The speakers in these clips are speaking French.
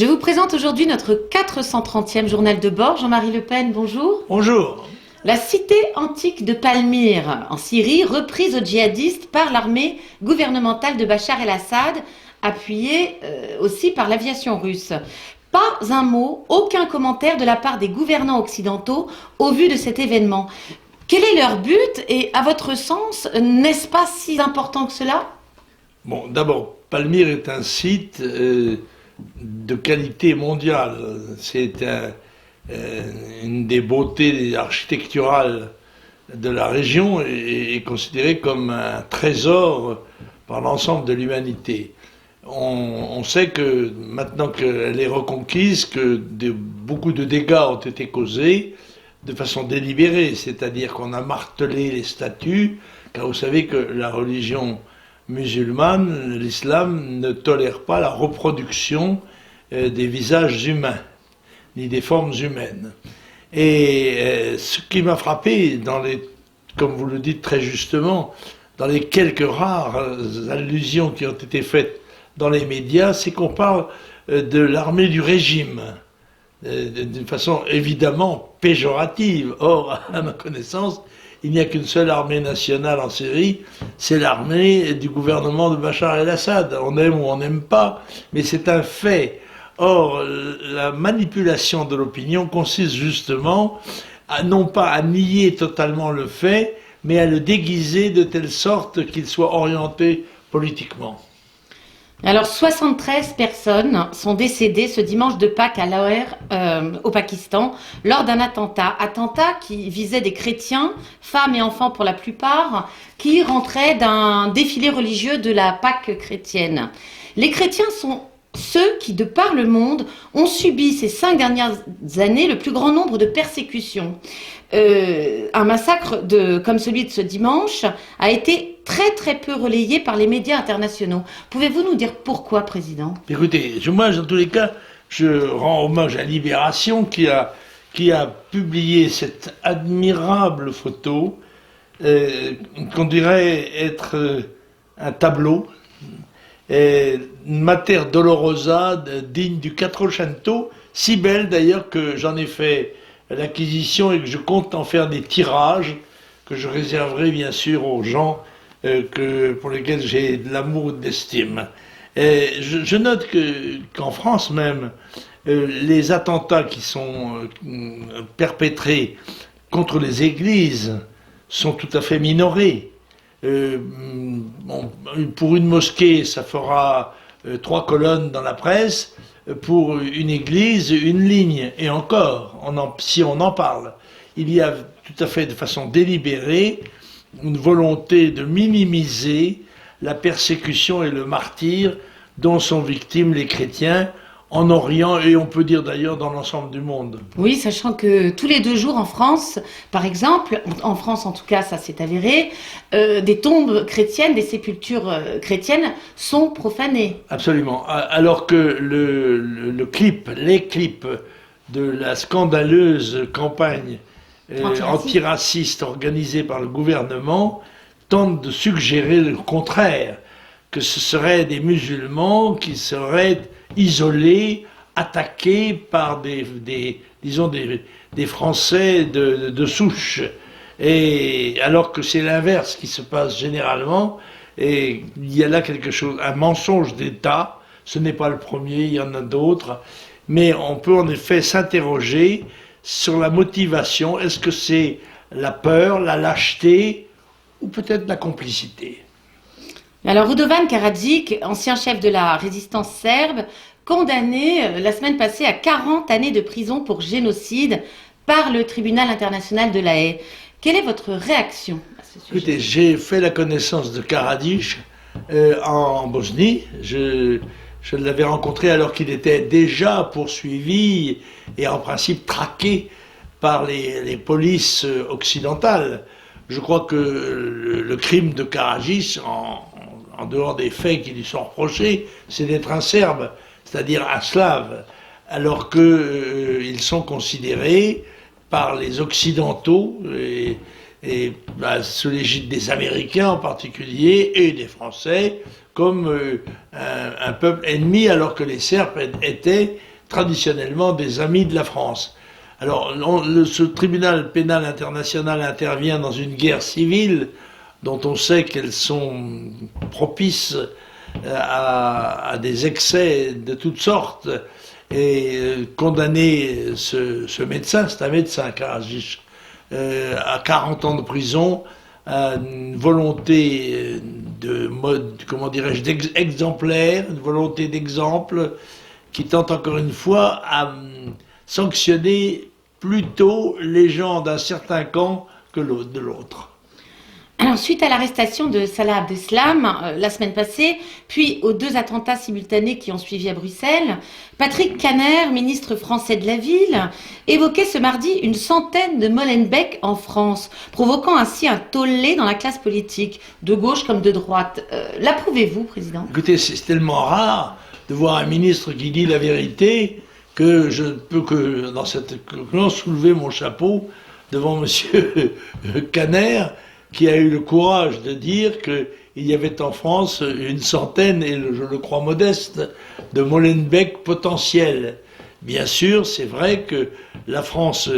Je vous présente aujourd'hui notre 430e journal de bord. Jean-Marie Le Pen, bonjour. Bonjour. La cité antique de Palmyre, en Syrie, reprise aux djihadistes par l'armée gouvernementale de Bachar el-Assad, appuyée aussi par l'aviation russe. Pas un mot, aucun commentaire de la part des gouvernants occidentaux au vu de cet événement. Quel est leur but et, à votre sens, n'est-ce pas si important que cela? Bon, d'abord, Palmyre est un site de qualité mondiale. C'est une des beautés architecturales de la région et est considéré comme un trésor par l'ensemble de l'humanité. On sait que maintenant qu'elle est reconquise, que beaucoup de dégâts ont été causés de façon délibérée, c'est-à-dire qu'on a martelé les statues, car vous savez que la religion musulmane, l'islam, ne tolère pas la reproduction des visages humains, ni des formes humaines. Et ce qui m'a frappé, comme vous le dites très justement, dans les quelques rares allusions qui ont été faites dans les médias, c'est qu'on parle de l'armée du régime, d'une façon évidemment péjorative. Or, à ma connaissance, il n'y a qu'une seule armée nationale en Syrie, c'est l'armée du gouvernement de Bachar el-Assad. On aime ou on n'aime pas, mais c'est un fait. Or, la manipulation de l'opinion consiste justement non pas à nier totalement le fait, mais à le déguiser de telle sorte qu'il soit orienté politiquement. Alors, 73 personnes sont décédées ce dimanche de Pâques à Lahore, au Pakistan, lors d'un attentat qui visait des chrétiens, femmes et enfants pour la plupart, qui rentraient d'un défilé religieux de la Pâque chrétienne. Les chrétiens sont ceux qui, de par le monde, ont subi ces 5 dernières années le plus grand nombre de persécutions. Un massacre comme celui de ce dimanche a été très peu relayé par les médias internationaux. Pouvez-vous nous dire pourquoi, Président? Écoutez, moi, dans tous les cas, je rends hommage à Libération qui a publié cette admirable photo qu'on dirait être un tableau, une Mater Dolorosa digne du Quattrocento, si belle d'ailleurs que j'en ai fait l'acquisition et que je compte en faire des tirages que je réserverai bien sûr aux gens pour lesquels j'ai de l'amour ou de l'estime. Je note qu'en France même, les attentats qui sont perpétrés contre les églises sont tout à fait minorés. Pour une mosquée, ça fera 3 colonnes dans la presse. Pour une église, une ligne. Et encore, si on en parle, il y a tout à fait de façon délibérée une volonté de minimiser la persécution et le martyre dont sont victimes les chrétiens en Orient et on peut dire d'ailleurs dans l'ensemble du monde. Oui, sachant que tous les 2 jours en France, par exemple, en France en tout cas ça s'est avéré, des tombes chrétiennes, des sépultures chrétiennes sont profanées. Absolument. Alors que les clips de la scandaleuse campagne antiraciste organisée par le gouvernement tentent de suggérer le contraire, que ce seraient des musulmans qui seraient isolés, attaqués par des Français de souche. Et alors que c'est l'inverse qui se passe généralement, et il y a là quelque chose, un mensonge d'État, ce n'est pas le premier, il y en a d'autres, mais on peut en effet s'interroger sur la motivation. Est-ce que c'est la peur, la lâcheté, ou peut-être la complicité? Alors Radovan Karadzic, ancien chef de la résistance serbe, condamné la semaine passée à 40 années de prison pour génocide par le tribunal international de La Haye. Quelle est votre réaction à ce sujet? Écoutez, j'ai fait la connaissance de Karadzic en Bosnie. Je l'avais rencontré alors qu'il était déjà poursuivi et en principe traqué par les polices occidentales. Je crois que le crime de Karadzic, en dehors des faits qui lui sont reprochés, c'est d'être un Serbe, c'est-à-dire un Slave, alors qu'ils sont considérés par les Occidentaux, sous l'égide des Américains en particulier, et des Français, comme un peuple ennemi, alors que les Serbes étaient traditionnellement des amis de la France. Alors, ce tribunal pénal international intervient dans une guerre civile dont on sait qu'elles sont propices à des excès de toutes sortes, et condamner ce médecin, c'est un médecin, Karadzic, à 40 ans de prison, à une volonté de mode, comment dirais-je, exemplaire, une volonté d'exemple, qui tente encore une fois à sanctionner plutôt les gens d'un certain camp que de l'autre. Alors, suite à l'arrestation de Salah Abdeslam la semaine passée, puis aux 2 attentats simultanés qui ont suivi à Bruxelles, Patrick Kanner, ministre français de la Ville, évoquait ce mardi une centaine de Molenbeek en France, provoquant ainsi un tollé dans la classe politique, de gauche comme de droite. L'approuvez-vous, Président? Écoutez, c'est tellement rare de voir un ministre qui dit la vérité que je ne peux que, dans cette conférence, soulever mon chapeau devant M. Kanner, qui a eu le courage de dire qu'il y avait en France une centaine, et je le crois modeste, de Molenbeek potentiels. Bien sûr, c'est vrai que la France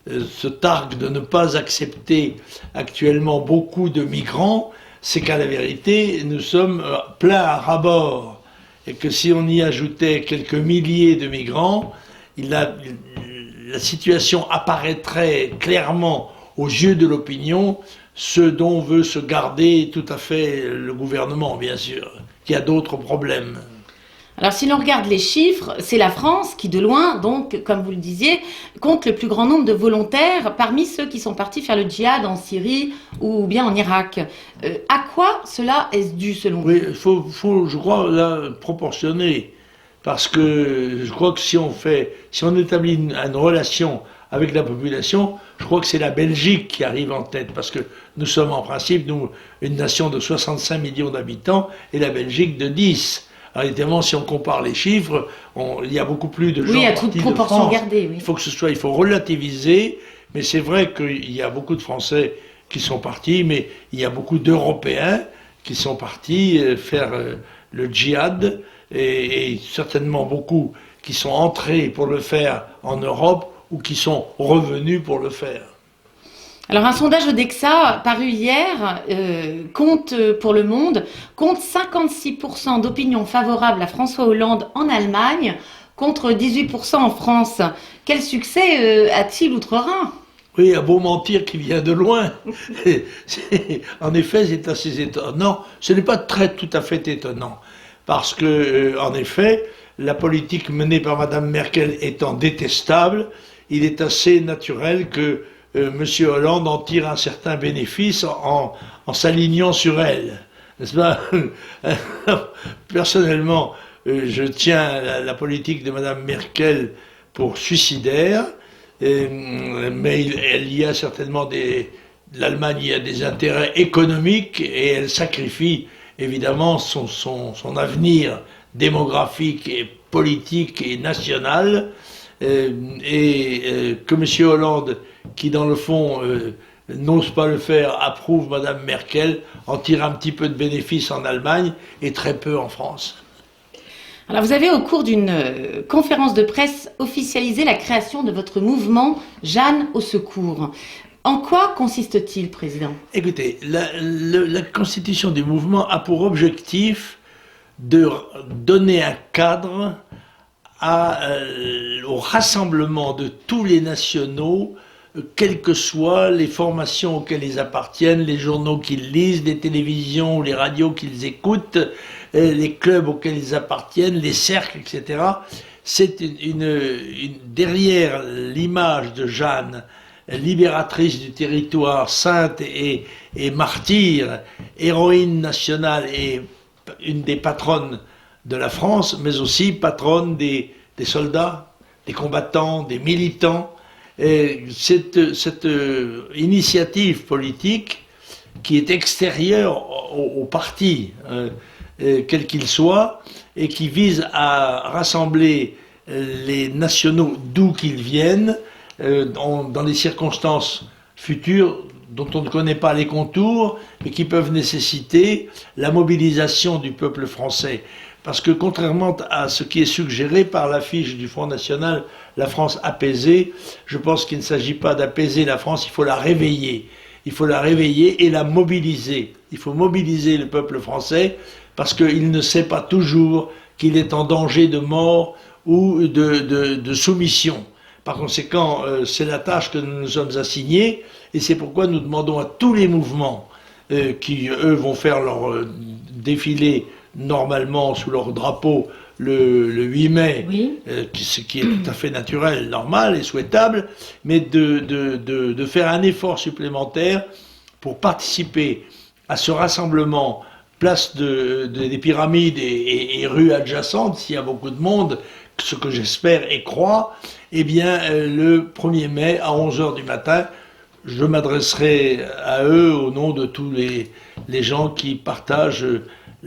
se targue de ne pas accepter actuellement beaucoup de migrants, c'est qu'à la vérité, nous sommes pleins à ras-bord. Et que si on y ajoutait quelques milliers de migrants, la situation apparaîtrait clairement aux yeux de l'opinion, ce dont veut se garder tout à fait le gouvernement, bien sûr, qui a d'autres problèmes. Alors, si l'on regarde les chiffres, c'est la France qui, de loin, donc, comme vous le disiez, compte le plus grand nombre de volontaires parmi ceux qui sont partis faire le djihad en Syrie ou bien en Irak. À quoi cela est-ce dû, selon vous? Oui, il faut, je crois, là, proportionner. Parce que je crois que si on établit une relation avec la population, je crois que c'est la Belgique qui arrive en tête, parce que nous sommes en principe, nous, une nation de 65 millions d'habitants, et la Belgique de 10. Alors évidemment, si on compare les chiffres, il y a beaucoup plus de gens oui, à partis toute proportion de France. gardée, oui. Il faut relativiser, mais c'est vrai qu'il y a beaucoup de Français qui sont partis, mais il y a beaucoup d'Européens qui sont partis faire le djihad, et certainement beaucoup qui sont entrés pour le faire en Europe, ou qui sont revenus pour le faire. Alors, un sondage Odexa paru hier compte pour Le Monde, compte 56% d'opinion favorable à François Hollande en Allemagne contre 18% en France. Quel succès a-t-il outre-Rhin? Oui, à beau mentir qui vient de loin. En effet, c'est assez étonnant. Ce n'est pas tout à fait étonnant. Parce que, en effet, la politique menée par Mme Merkel étant détestable, il est assez naturel que M. Hollande en tire un certain bénéfice en s'alignant sur elle. N'est-ce pas? Personnellement, je tiens la politique de Mme Merkel pour suicidaire, mais il y a certainement l'Allemagne y a des intérêts économiques, et elle sacrifie évidemment son avenir démographique et politique et national, que M. Hollande, qui dans le fond n'ose pas le faire, approuve Mme Merkel, en tire un petit peu de bénéfice en Allemagne et très peu en France. Alors, vous avez, au cours d'une conférence de presse, officialisé la création de votre mouvement Jeanne au secours. En quoi consiste-t-il, Président? Écoutez, la constitution du mouvement a pour objectif de donner un cadre au rassemblement de tous les nationaux, quelles que soient les formations auxquelles ils appartiennent, les journaux qu'ils lisent, les télévisions ou les radios qu'ils écoutent, les clubs auxquels ils appartiennent, les cercles, etc. C'est derrière l'image de Jeanne, libératrice du territoire, sainte et martyre, héroïne nationale et une des patronnes de la France, mais aussi patronne des soldats, des combattants, des militants. Et cette initiative politique qui est extérieure au parti, quel qu'il soit, et qui vise à rassembler les nationaux d'où qu'ils viennent, dans les circonstances futures dont on ne connaît pas les contours, mais qui peuvent nécessiter la mobilisation du peuple français. parce que contrairement à ce qui est suggéré par l'affiche du Front National, la France apaisée, je pense qu'il ne s'agit pas d'apaiser la France, il faut la réveiller. Il faut la réveiller et la mobiliser. Il faut mobiliser le peuple français parce qu'il ne sait pas toujours qu'il est en danger de mort ou de soumission. Par conséquent, c'est la tâche que nous nous sommes assignée et c'est pourquoi nous demandons à tous les mouvements qui, eux, vont faire leur défilé normalement sous leur drapeau le 8 mai, Oui. Ce qui est tout à fait naturel, normal et souhaitable, mais de faire un effort supplémentaire pour participer à ce rassemblement place des Pyramides et rues adjacentes, s'il y a beaucoup de monde, ce que j'espère et crois, eh bien le 1er mai à 11 h du matin, je m'adresserai à eux au nom de tous les gens qui partagent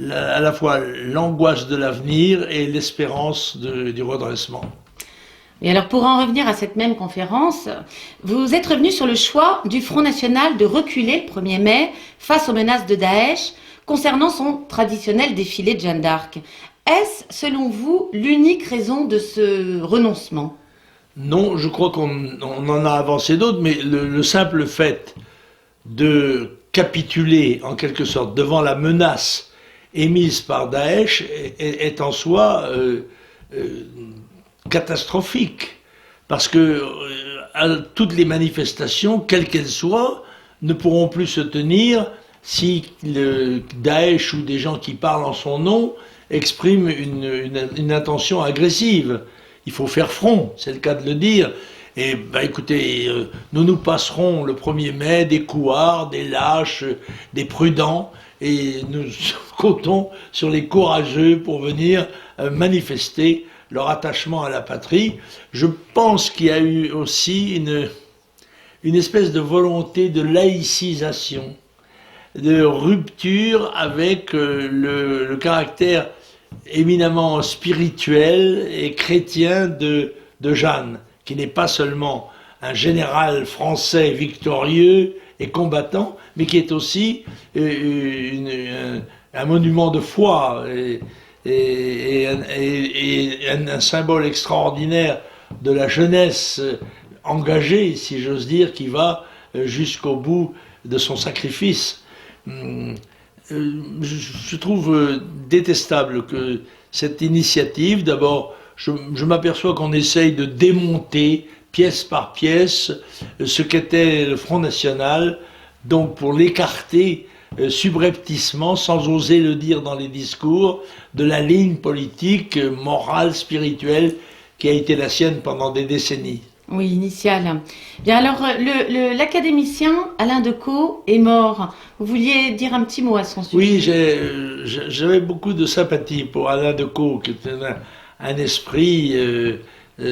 à la fois l'angoisse de l'avenir et l'espérance du redressement. Et alors, pour en revenir à cette même conférence, vous êtes revenu sur le choix du Front National de reculer le 1er mai face aux menaces de Daesh concernant son traditionnel défilé de Jeanne d'Arc. Est-ce, selon vous, l'unique raison de ce renoncement ? Non, je crois qu'on en a avancé d'autres, mais le simple fait de capituler, en quelque sorte, devant la menace émise par Daesh est en soi catastrophique. Parce que toutes les manifestations, quelles qu'elles soient, ne pourront plus se tenir si le Daesh ou des gens qui parlent en son nom expriment une intention agressive. Il faut faire front, c'est le cas de le dire. Et écoutez, nous passerons le 1er mai des couards, des lâches, des prudents, et nous comptons sur les courageux pour venir manifester leur attachement à la patrie. Je pense qu'il y a eu aussi une espèce de volonté de laïcisation, de rupture avec le caractère éminemment spirituel et chrétien de Jeanne, qui n'est pas seulement un général français victorieux et combattant, mais qui est aussi un monument de foi et un symbole extraordinaire de la jeunesse engagée, si j'ose dire, qui va jusqu'au bout de son sacrifice. Je trouve détestable que cette initiative, d'abord, je m'aperçois qu'on essaye de démonter pièce par pièce ce qu'était le Front National, donc pour l'écarter subrepticement, sans oser le dire dans les discours, de la ligne politique, morale, spirituelle qui a été la sienne pendant des décennies. Oui, initial. Bien alors, l'académicien Alain Decaux est mort. Vous vouliez dire un petit mot à son sujet? Oui, j'avais beaucoup de sympathie pour Alain Decaux, qui était un esprit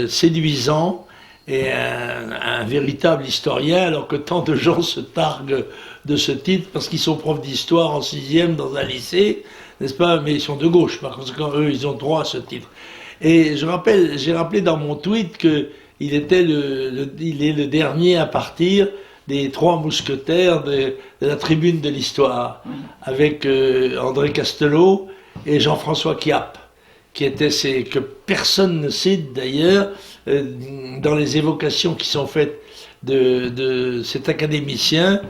séduisant et un véritable historien, alors que tant de gens se targuent de ce titre parce qu'ils sont profs d'histoire en 6e dans un lycée, n'est-ce pas? Mais ils sont de gauche, par conséquent, eux, ils ont droit à ce titre. Et j'ai rappelé dans mon tweet que il est le dernier à partir des 3 mousquetaires de la tribune de l'histoire, avec André Castelot et Jean-François Chiappe, qui étaient que personne ne cite d'ailleurs dans les évocations qui sont faites de cet académicien,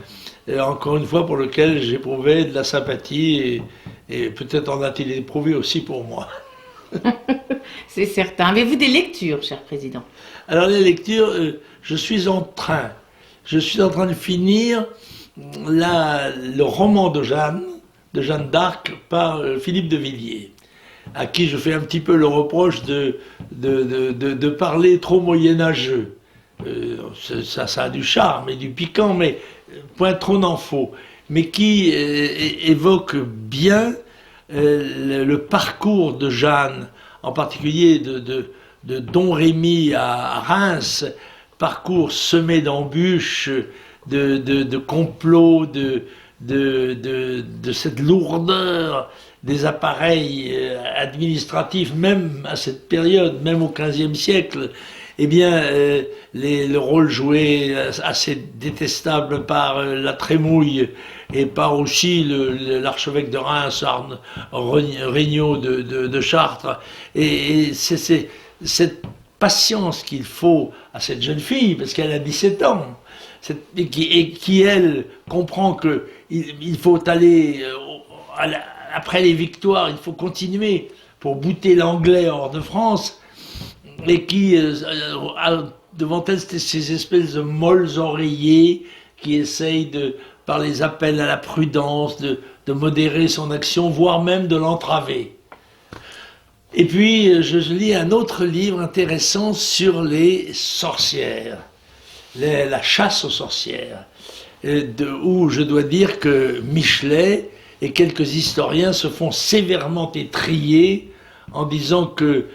encore une fois pour lequel j'éprouvais de la sympathie et peut-être en a-t-il éprouvé aussi pour moi. C'est certain. Avez-vous des lectures, cher président? Alors les lectures, je suis en train de finir le roman de Jeanne d'Arc par Philippe de Villiers, à qui je fais un petit peu le reproche de parler trop moyenâgeux. Ça a du charme et du piquant, mais point trop n'en faut. Mais qui évoque bien le parcours de Jeanne, en particulier de Don Rémy à Reims, parcours semé d'embûches, de complots, de cette lourdeur des appareils administratifs, même à cette période, même au XVe siècle, eh bien, le rôle joué assez détestable par la Trémouille et par aussi l'archevêque de Reims, Regnault de Chartres. Et c'est cette patience qu'il faut à cette jeune fille, parce qu'elle a 17 ans, et qui, elle, comprend qu'il faut aller, après les victoires, il faut continuer pour bouter l'anglais hors de France, et qui a devant elle ces espèces de molles oreillers qui essayent par les appels à la prudence, de modérer son action, voire même de l'entraver. Et puis, je lis un autre livre intéressant sur les sorcières, la chasse aux sorcières, où je dois dire que Michelet et quelques historiens se font sévèrement étriller en disant que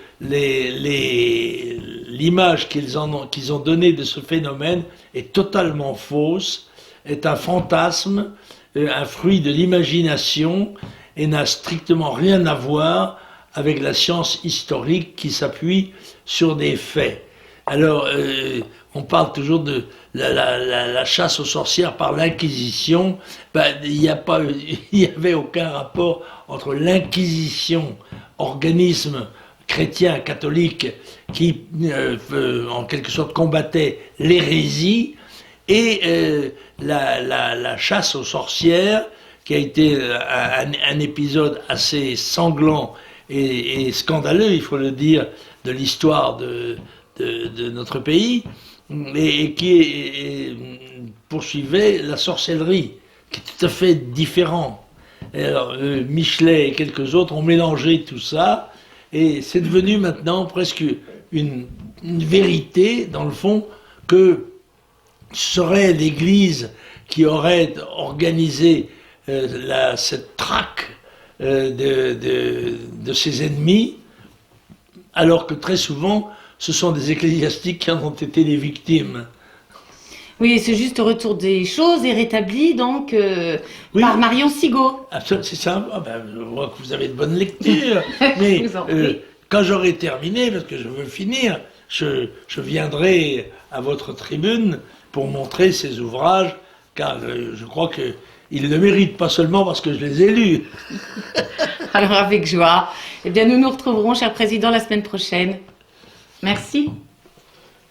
l'image qu'ils ont donnée de ce phénomène est totalement fausse, est un fantasme, un fruit de l'imagination et n'a strictement rien à voir avec la science historique qui s'appuie sur des faits. Alors, on parle toujours de la chasse aux sorcières par l'Inquisition. Ben, il n'y avait aucun rapport entre l'Inquisition, organisme chrétien, catholique, qui en quelque sorte combattait l'hérésie, et la chasse aux sorcières, qui a été un épisode assez sanglant et scandaleux, il faut le dire, de l'histoire de notre pays, et qui poursuivait la sorcellerie, qui est tout à fait différent. Et alors, Michelet et quelques autres ont mélangé tout ça, et c'est devenu maintenant presque une vérité, dans le fond, que ce serait l'Église qui aurait organisé cette traque de ses ennemis, alors que très souvent, ce sont des ecclésiastiques qui en ont été les victimes. Oui, ce juste retour des choses est rétabli donc Oui. Par Marion Sigaud. Absolument, c'est ça. Ah ben, je vois que vous avez de bonnes lectures. Mais quand j'aurai terminé, parce que je veux finir, je viendrai à votre tribune pour montrer ces ouvrages, car je crois qu'ils le méritent, pas seulement parce que je les ai lus. Alors avec joie. Eh bien, nous nous retrouverons, cher Président, la semaine prochaine. Merci.